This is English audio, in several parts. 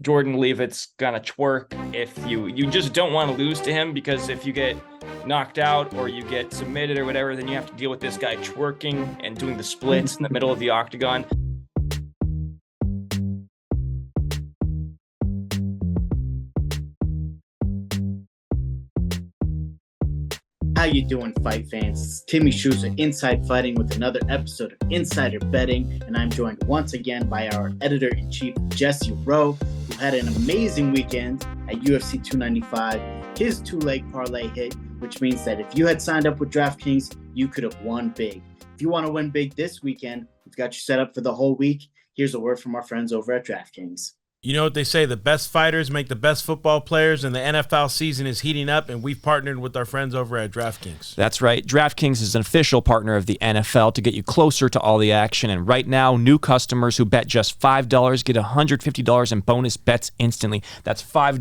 Jordan Leavitt's gonna twerk. If you just don't want to lose to him, because if you get knocked out or you get submitted or whatever, then you have to deal with this guy twerking and doing the splits in the middle of the octagon. How you doing, fight fans? It's Timmy Schuster, Inside Fighting, with another episode of Insider Betting, and I'm joined once again by our editor-in-chief, Jesse Rowe, who had an amazing weekend at UFC 295. His two-leg parlay hit, which means that if you had signed up with DraftKings, you could have won big. If you want to win big this weekend, we've got you set up for the whole week. Here's a word from our friends over at DraftKings. You know what they say, the best fighters make the best football players, and the NFL season is heating up, and we've partnered with our friends over at DraftKings. That's right. DraftKings is an official partner of the NFL to get you closer to all the action, and right now, new customers who bet just $5 get $150 in bonus bets instantly. That's $5,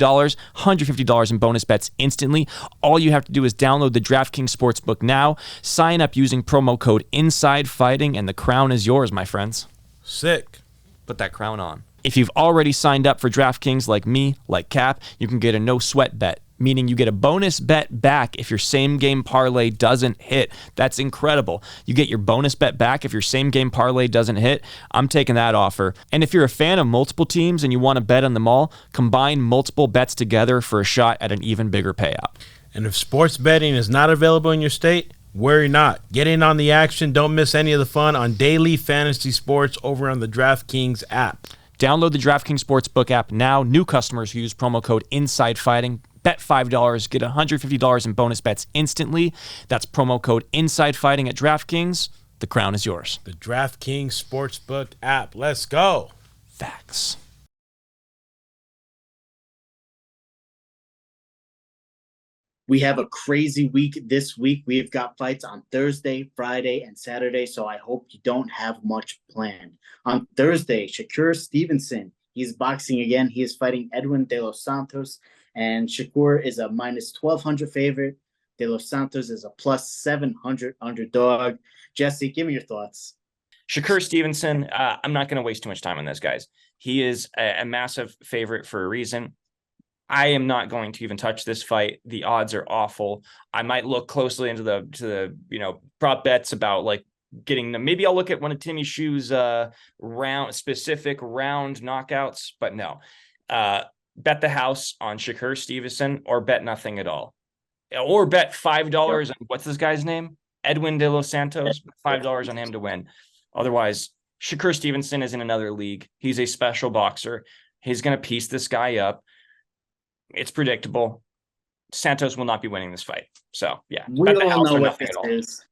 $150 in bonus bets instantly. All you have to do is download the DraftKings Sportsbook now, sign up using promo code INSIDEFIGHTING, and the crown is yours, my friends. Sick. Put that crown on. If you've already signed up for DraftKings like me, like Cap, you can get a no-sweat bet, meaning you get a bonus bet back if your same-game parlay doesn't hit. That's incredible. You get your bonus bet back if your same-game parlay doesn't hit. I'm taking that offer. And if you're a fan of multiple teams and you want to bet on them all, combine multiple bets together for a shot at an even bigger payout. And if sports betting is not available in your state, worry not. Get in on the action. Don't miss any of the fun on daily fantasy sports over on the DraftKings app. Download the DraftKings Sportsbook app now. New customers who use promo code INSIDEFIGHTING, bet $5, get $150 in bonus bets instantly. That's promo code INSIDEFIGHTING at DraftKings. The crown is yours. The DraftKings Sportsbook app. Let's go. Facts. We have a crazy week this week. We've got fights on Thursday, Friday, and Saturday, so I hope you don't have much planned. On Thursday, Shakur Stevenson, he's boxing again. He is fighting Edwin De Los Santos, and Shakur is a minus 1,200 favorite. De Los Santos is a plus 700 underdog. Jesse, give me your thoughts. Shakur Stevenson, I'm not going to waste too much time on this, guys. He is a massive favorite for a reason. I am not going to even touch this fight. The odds are awful. I might look closely into the prop bets about like getting them. Maybe I'll look at one of Timmy Schu's specific round knockouts, but no. Bet the house on Shakur Stevenson, or bet nothing at all. Or bet $5 on what's this guy's name? Edwin De Los Santos. $5 on him to win. Otherwise, Shakur Stevenson is in another league. He's a special boxer. He's going to piece this guy up. It's predictable. Santos will not be winning this fight. So, yeah. We all know what this is.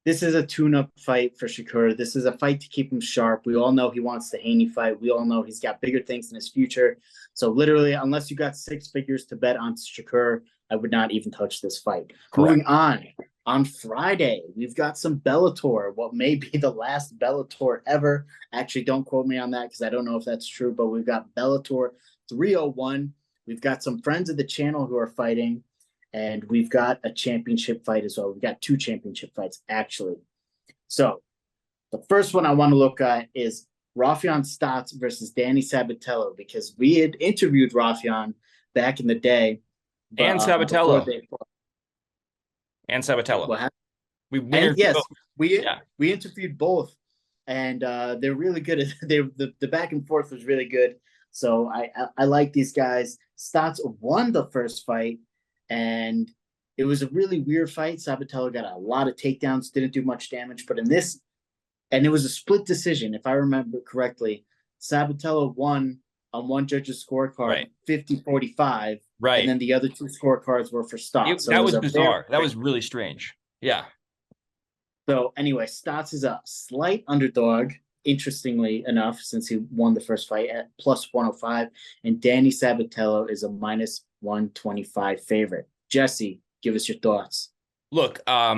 This is a tune-up fight for Shakur. This is a fight to keep him sharp. We all know he wants the Haney fight. We all know he's got bigger things in his future. So, literally, unless you got six figures to bet on Shakur, I would not even touch this fight. Correct. Moving on Friday, we've got some Bellator, what may be the last Bellator ever. Actually, don't quote me on that because I don't know if that's true, but we've got Bellator 301. We've got some friends of the channel who are fighting, and we've got a championship fight as well. We've got two championship fights, actually. So the first one I want to look at is Raufeon Stots versus Danny Sabatello, because we had interviewed Raufeon back in the day. And Sabatello. And Sabatello. What happened? We interviewed both, and they're really good. The back and forth was really good. So I like these guys. Stots won the first fight, and it was a really weird fight. Sabatello got a lot of takedowns, didn't do much damage. But in this, and it was a split decision, if I remember correctly. Sabatello won on one judge's scorecard, 50-45. Right. And then the other two scorecards were for Stots. That was bizarre. That was really strange. Yeah. So anyway, Stots is a slight underdog, interestingly enough, since he won the first fight at plus 105, and Danny Sabatello is a minus 125 favorite. Jesse, give us your thoughts. Look, I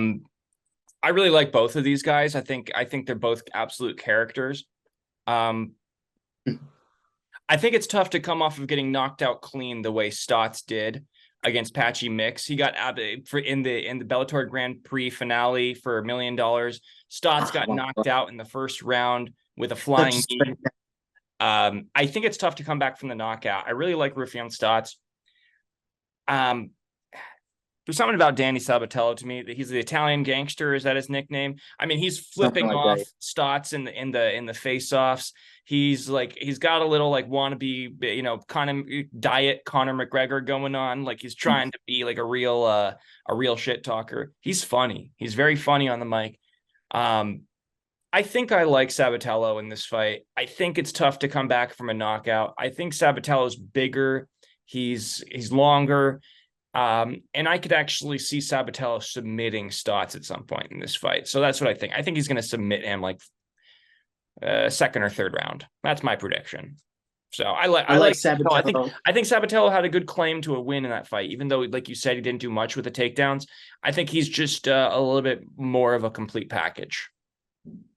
really like both of these guys. I think they're both absolute characters. I think it's tough to come off of getting knocked out clean the way Stots did against Patchy Mix. He got out in the Bellator Grand Prix finale for $1 million. Stots got knocked out in the first round with a flying knee. I think it's tough to come back from the knockout. I really like Raufeon Stots. There's something about Danny Sabatello to me that he's the Italian gangster. Is that his nickname? I mean, he's flipping like off that. Stots in the face-offs. He's got a little like wannabe, kind of diet Conor McGregor going on. Like he's trying to be like a real shit talker. He's funny. He's very funny on the mic. I think I like Sabatello in this fight. I think it's tough to come back from a knockout. I think Sabatello's bigger. He's longer. And I could actually see Sabatello submitting Stots at some point in this fight. So that's what I think. I think he's going to submit him like second or third round. That's my prediction. So I like Sabatello. I think Sabatello had a good claim to a win in that fight, even though, like you said, he didn't do much with the takedowns. I think he's just a little bit more of a complete package.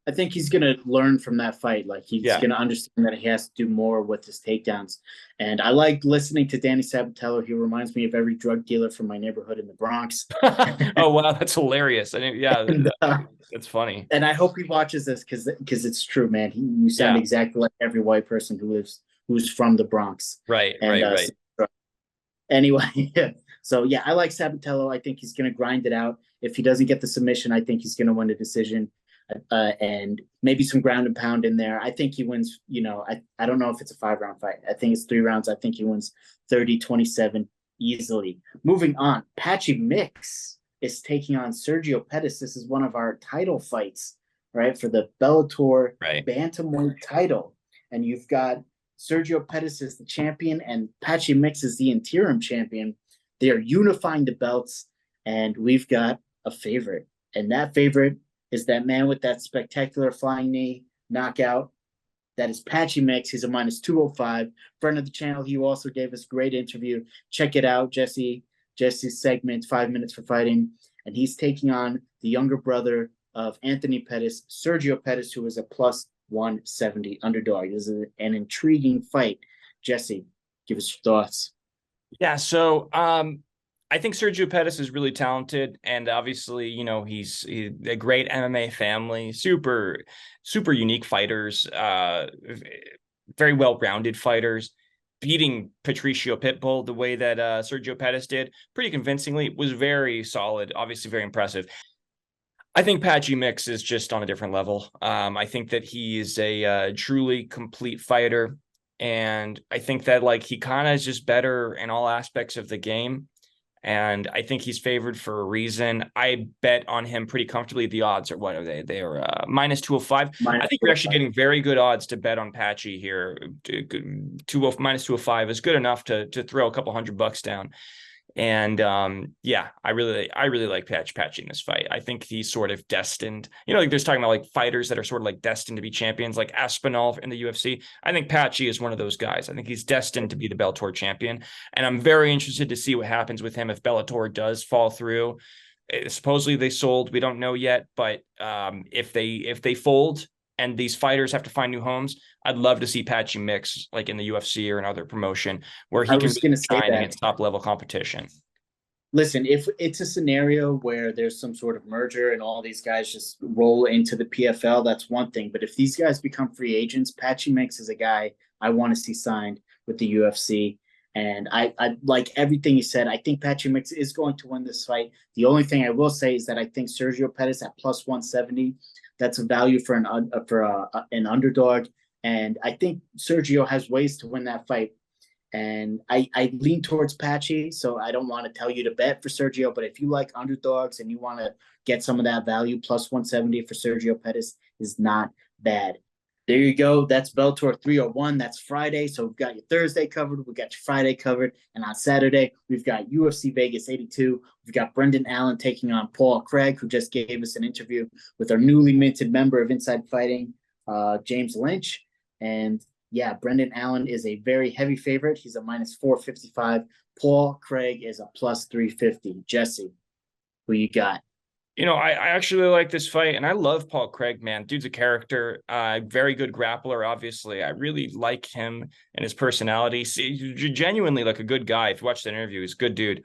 I think he's going to learn from that fight. Like he's going to understand that he has to do more with his takedowns. And I like listening to Danny Sabatello. He reminds me of every drug dealer from my neighborhood in the Bronx. Oh, wow. That's hilarious. That's funny. And I hope he watches this because it's true, man. You sound exactly like every white person who's from the Bronx. Right. Anyway, so yeah, I like Sabatello. I think he's going to grind it out. If he doesn't get the submission, I think he's going to win the decision. And maybe some ground and pound in there. I think he wins, I don't know if it's a 5-round fight. I think it's 3 rounds. I think he wins 30-27 easily. Moving on, Patchy Mix is taking on Sergio Pettis. This is one of our title fights, right, for the Bellator bantamweight title. And you've got Sergio Pettis as the champion and Patchy Mix is the interim champion. They are unifying the belts, and we've got a favorite. And that favorite is that man with that spectacular flying knee knockout. That is Patchy Mix. He's a -205. Friend of the channel. He also gave us a great interview. Check it out, Jesse's segment, 5 Minutes for Fighting. And he's taking on the younger brother of Anthony Pettis, Sergio Pettis, who is a +170 underdog. This is an intriguing fight. Jesse, give us your thoughts. Yeah, so I think Sergio Pettis is really talented, and obviously, he's a great MMA family, super, super unique fighters, very well-rounded fighters, beating Patricio Pitbull the way that Sergio Pettis did pretty convincingly was very solid, obviously very impressive. I think Patchy Mix is just on a different level. I think that he is a truly complete fighter, and I think that he kind of is just better in all aspects of the game. And I think he's favored for a reason. I bet on him pretty comfortably. The odds are, what are they? They are -205. I think you're actually getting very good odds to bet on Patchy here. -205 is good enough to throw a couple $100 down. And I really like Patchy in this fight. I think he's sort of destined. There's talking about fighters that are sort of destined to be champions, like Aspinall in the UFC. I think Patchy is one of those guys. I think he's destined to be the Bellator champion, and I'm very interested to see what happens with him if Bellator does fall through. Supposedly they sold. We don't know yet, but if they fold and these fighters have to find new homes, I'd love to see Patchy Mix in the UFC or another promotion where he can shine against top level competition. Listen, if it's a scenario where there's some sort of merger and all these guys just roll into the PFL, that's one thing. But if these guys become free agents, Patchy Mix is a guy I want to see signed with the UFC. And I like everything you said. I think Patchy Mix is going to win this fight. The only thing I will say is that I think Sergio Pettis at +170, that's a value for an underdog. And I think Sergio has ways to win that fight. And I lean towards Patchy, so I don't want to tell you to bet for Sergio. But if you like underdogs and you want to get some of that value, +170 for Sergio Pettis is not bad. There you go. That's Bellator 301. That's Friday. So we've got your Thursday covered. We've got your Friday covered. And on Saturday, we've got UFC Vegas 82. We've got Brendan Allen taking on Paul Craig, who just gave us an interview with our newly minted member of Inside Fighting, James Lynch. And yeah, Brendan Allen is a very heavy favorite. He's a -455. Paul Craig is a +350. Jesse, who you got? I actually like this fight, and I love Paul Craig, man. Dude's a character, very good grappler, obviously. I really like him and his personality. See, genuinely a good guy. If you watch the interview, he's a good dude.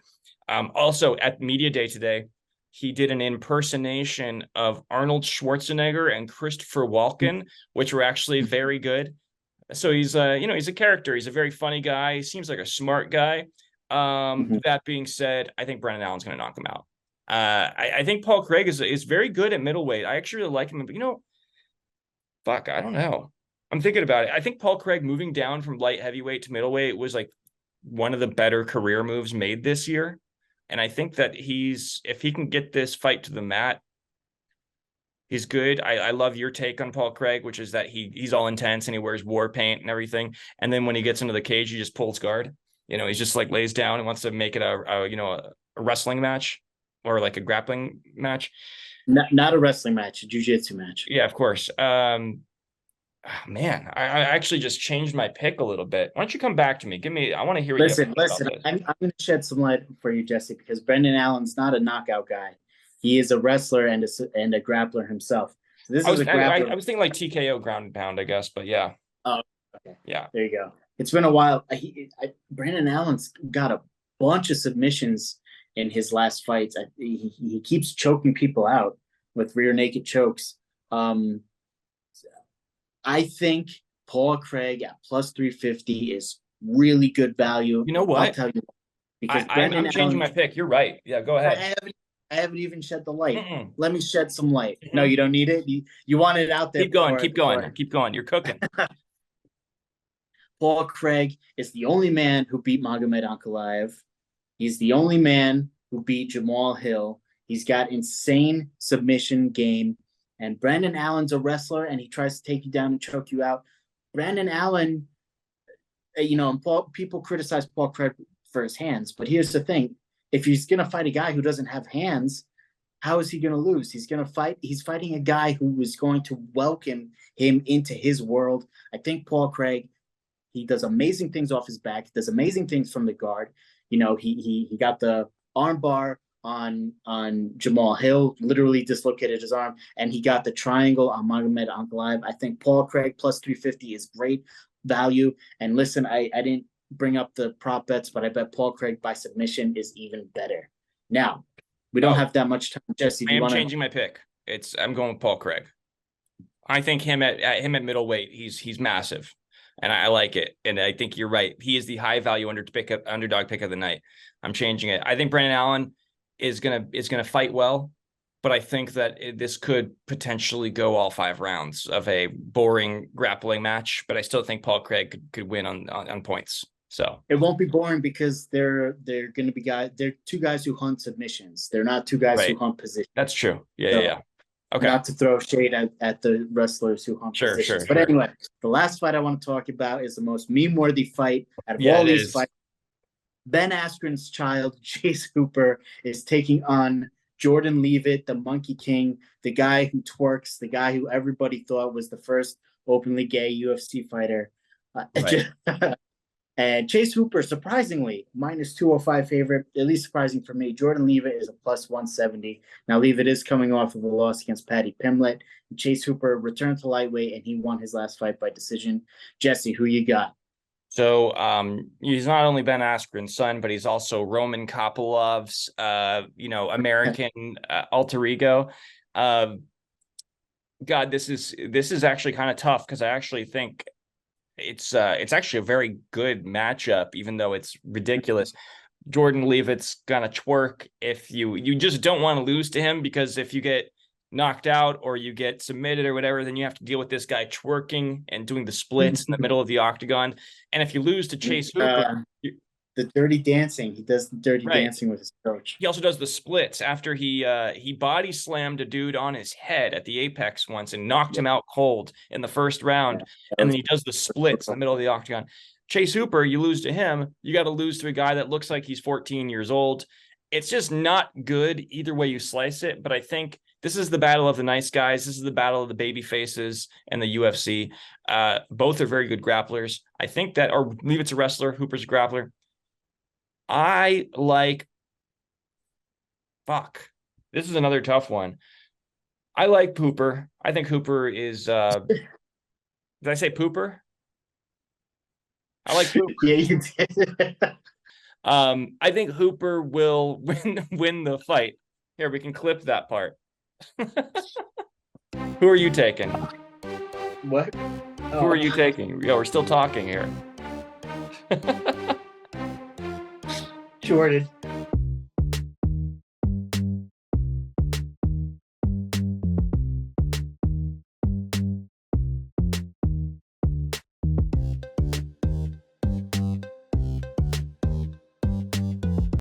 Also, at Media Day today, he did an impersonation of Arnold Schwarzenegger and Christopher Walken, which were actually very good. So he's he's a character. He's a very funny guy. He seems like a smart guy. That being said, I think Brendan Allen's going to knock him out. I think Paul Craig is very good at middleweight. I actually really like him, but fuck, I don't know. I'm thinking about it. I think Paul Craig moving down from light heavyweight to middleweight was like one of the better career moves made this year. And I think that if he can get this fight to the mat, he's good. I love your take on Paul Craig, which is that he's all intense and he wears war paint and everything. And then when he gets into the cage, he just pulls guard. He's just like lays down and wants to make it a wrestling match or like a grappling match. Not a wrestling match, a jiu-jitsu match. Yeah, of course. Man, I actually just changed my pick a little bit. Why don't you come back to me? I want to hear what you listen. I'm going to shed some light for you, Jesse, because Brendan Allen's not a knockout guy. He is a wrestler and a grappler himself. So I was thinking like TKO ground and pound, I guess, but yeah. Oh, okay. Yeah. There you go. It's been a while. Brendan Allen's got a bunch of submissions in his last fights. He keeps choking people out with rear naked chokes. I think Paul Craig at plus 350 is really good value. You know what? I'll tell you because I'm changing my pick. You're right. Yeah, go ahead. I haven't even shed the light. Let me shed some light. No, you don't need it. You want it out there. Keep going. You're cooking. Paul Craig is the only man who beat Magomed Ankalaev. He's the only man who beat Jamal Hill. He's got insane submission game. And Brendan Allen's a wrestler, and he tries to take you down and choke you out. Brendan Allen, people criticize Paul Craig for his hands, but here's the thing. If he's going to fight a guy who doesn't have hands, how is he going to lose? He's fighting a guy who is going to welcome him into his world. I think Paul Craig, he does amazing things off his back. He does amazing things from the guard. He got the arm bar on Jamal Hill, literally dislocated his arm, and he got the triangle on Magomed Ankalaev. I think Paul Craig plus 350 is great value. And listen, I didn't bring up the prop bets, but I bet Paul Craig by submission is even better. Now, we don't have that much time. Jesse, I'm changing my pick. I'm going with Paul Craig. I think him at middleweight, he's massive, and I like it. And I think you're right. He is the high value underdog pick of the night. I'm changing it. I think Brendan Allen is gonna fight well, but I think that this could potentially go all 5 rounds of a boring grappling match. But I still think Paul Craig could win on points. So it won't be boring because they're going to be they're 2 guys who hunt submissions. They're not 2 guys who hunt positions. That's true. Yeah. Okay. Not to throw shade at the wrestlers who hunt positions. But anyway, the last fight I want to talk about is the most meme-worthy fight out of all these fights. Ben Askren's child, Chase Hooper, is taking on Jordan Leavitt, the Monkey King, the guy who twerks, the guy who everybody thought was the first openly gay UFC fighter. And Chase Hooper, surprisingly, minus 205 favorite, at least surprising for me. Jordan Leavitt is a plus 170. Now, Leavitt is coming off of a loss against Paddy Pimblett. Chase Hooper returned to lightweight, and he won his last fight by decision. Jesse, who you got? So he's not only Ben Askren's son, but he's also Roman Kopolov's, American alter ego. God, this is actually kind of tough because I actually think it's actually a very good matchup, even though it's ridiculous. Jordan Leavitt's gonna twerk. If you just don't want to lose to him, because if you get knocked out or you get submitted or whatever, then you have to deal with this guy twerking and doing the splits in the middle of the octagon. And if you lose to Chase Hooper, the dirty dancing, he does the dirty dancing with his coach. He also does the splits after he body slammed a dude on his head at the Apex once and knocked him out cold in the first round. And then he does the splits in the middle of the octagon. Chase Hooper, you lose to him, you got to lose to a guy that looks like he's 14 years old. It's just not good either way you slice it. But I think this is the battle of the nice guys. This is the battle of the baby faces and the UFC. Both are very good grapplers. I think that, or Leavitt's a wrestler, Hooper's a grappler. This is another tough one. I like Hooper. I think Hooper is, did I say Pooper? I like Hooper. Yeah, you did. I think Hooper will win the fight. Here, we can clip that part. Who are you taking? What? Who are you taking? Yeah, we're still talking here. Jordan.